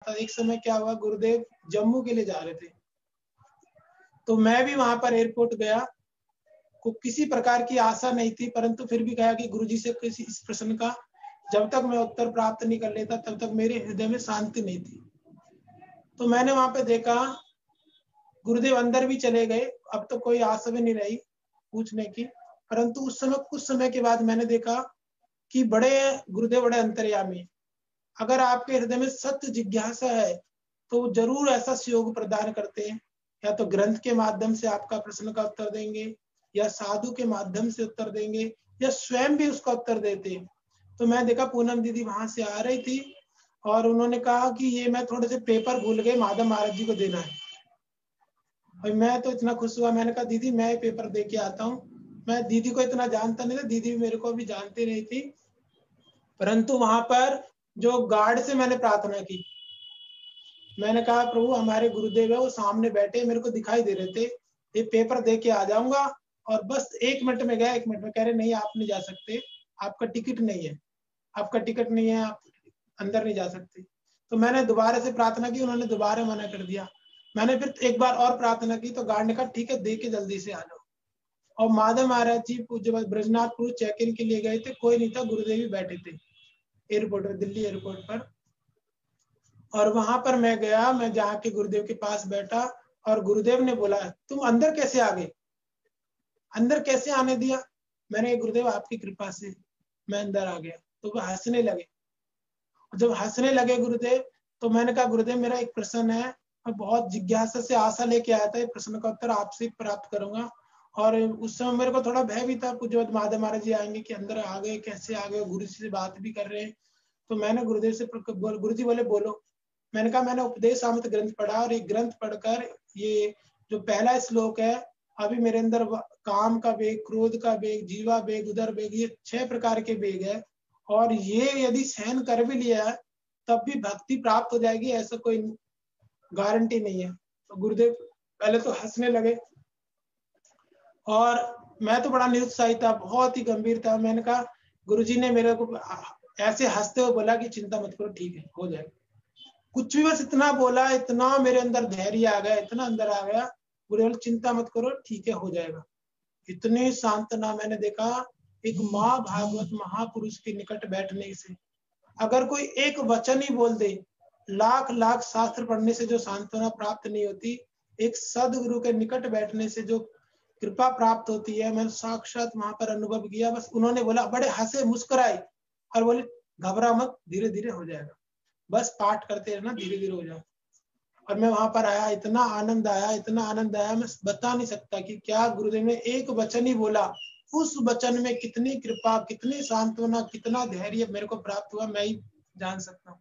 था। एक समय क्या हुआ, गुरुदेव जम्मू के लिए जा रहे थे, तो मैं भी वहां पर एयरपोर्ट गया। को किसी प्रकार की आशा नहीं थी, परंतु फिर भी कहा कि गुरुजी से किसी इस प्रश्न का जब तक मैं उत्तर प्राप्त नहीं कर लेता तब तक मेरे हृदय में शांति नहीं थी। तो मैंने वहां पे देखा, गुरुदेव अंदर भी चले गए, अब तो कोई आशा भी नहीं रही पूछने की। परंतु उस समय कुछ समय के बाद मैंने देखा कि गुरुदेव बड़े अंतर्यामी। अगर आपके हृदय में सत्य जिज्ञासा है तो जरूर ऐसा सहयोग प्रदान करते हैं, या तो ग्रंथ के माध्यम से आपका प्रश्न का उत्तर देंगे, या साधु के माध्यम से उत्तर देंगे, या स्वयं भी उसका उत्तर देते हैं। तो मैं देखा पूनम दीदी वहां से आ रही थी और उन्होंने कहा कि ये मैं थोड़े से पेपर भूल गए, माधव महाराज जी को देना है। और मैं तो इतना खुश हुआ, मैंने कहा दीदी मैं पेपर दे के आता हूँ। मैं दीदी को इतना जानता नहीं था, दीदी मेरे को भी जानती नहीं थी, परंतु वहां पर जो गार्ड से मैंने प्रार्थना की, मैंने कहा प्रभु हमारे गुरुदेव है, वो सामने बैठे मेरे को दिखाई दे रहे थे, ये पेपर दे के आ जाऊंगा। और बस 1 मिनट में गया, 1 मिनट में कह रहे नहीं आप नहीं जा सकते, आपका टिकट नहीं है, आपका टिकट नहीं है, आप अंदर नहीं जा सकते। तो मैंने दोबारा से प्रार्थना की, उन्होंने दोबारा मना कर दिया। मैंने फिर एक बार और प्रार्थना की तो गार्ड ने कहा ठीक है दे के जल्दी से आ जाओ। और माधव महाराज जी जब ब्रजनाथपुर चेक इन के लिए गए थे, कोई नहीं था, गुरुदेव ही बैठे थे एयरपोर्ट पर, दिल्ली एयरपोर्ट पर। और वहां पर मैं गया, मैं जाके गुरुदेव के पास बैठा और गुरुदेव ने बोला तुम अंदर कैसे आ गए, अंदर कैसे आने दिया। मैंने गुरुदेव आपकी कृपा से मैं अंदर आ गया। तो वो हंसने लगे। जब हंसने लगे गुरुदेव, तो मैंने कहा गुरुदेव मेरा एक प्रश्न है, मैं बहुत जिज्ञासा से आशा लेके आया था, प्रश्न का उत्तर आपसे प्राप्त करूंगा। और उस समय मेरे को थोड़ा भय भी था, पूज्य माधव महाराज जी आएंगे कि अंदर आ गए, कैसे आ गए, गुरु जी से बात भी कर रहे हैं। तो मैंने गुरुदेव से गुरु जी बोले बोलो। मैंने कहा मैंने उपदेश सामंत ग्रंथ पढ़ा और एक ग्रंथ पढ़कर ये जो पहला श्लोक है, अभी मेरे अंदर काम का वेग, क्रोध का वेग, जीवा वेग, उदर वेग, ये 6 प्रकार के वेग है। और ये यदि सहन कर भी लिया है तब भी भक्ति प्राप्त हो जाएगी, ऐसा कोई गारंटी नहीं है। तो गुरुदेव पहले तो हंसने लगे और मैं तो बड़ा निरुत्साहित था, बहुत ही गंभीर था। मैंने कहा गुरुजी ने मेरे को ऐसे हंसते हुए बोला कि चिंता मत करो, ठीक है हो जाएगा। कुछ भी बस इतना बोला, इतना मेरे अंदर धैर्य आ गया, इतना अंदर आ गया। गुरुदेव चिंता मत करो, ठीक है हो जाएगा। इतनी सांत्वना मैंने देखा एक माँ भागवत महापुरुष के निकट बैठने से। अगर कोई एक वचन ही बोल दे, लाख लाख शास्त्र पढ़ने से जो सांत्वना प्राप्त नहीं होती, एक सदगुरु के निकट बैठने से जो कृपा प्राप्त होती है, मैंने साक्षात वहां पर अनुभव किया। बस उन्होंने बोला, बड़े हंसे मुस्कुराए और बोले घबरा मत, धीरे धीरे हो जाएगा, बस पाठ करते रहना, धीरे धीरे हो जाएगा। और मैं वहां पर आया, इतना आनंद आया, इतना आनंद आया, मैं बता नहीं सकता कि क्या गुरुदेव ने एक वचन ही बोला, उस वचन में कितनी कृपा, कितनी सांत्वना, कितना धैर्य मेरे को प्राप्त हुआ, मैं ही जान सकता हूँ।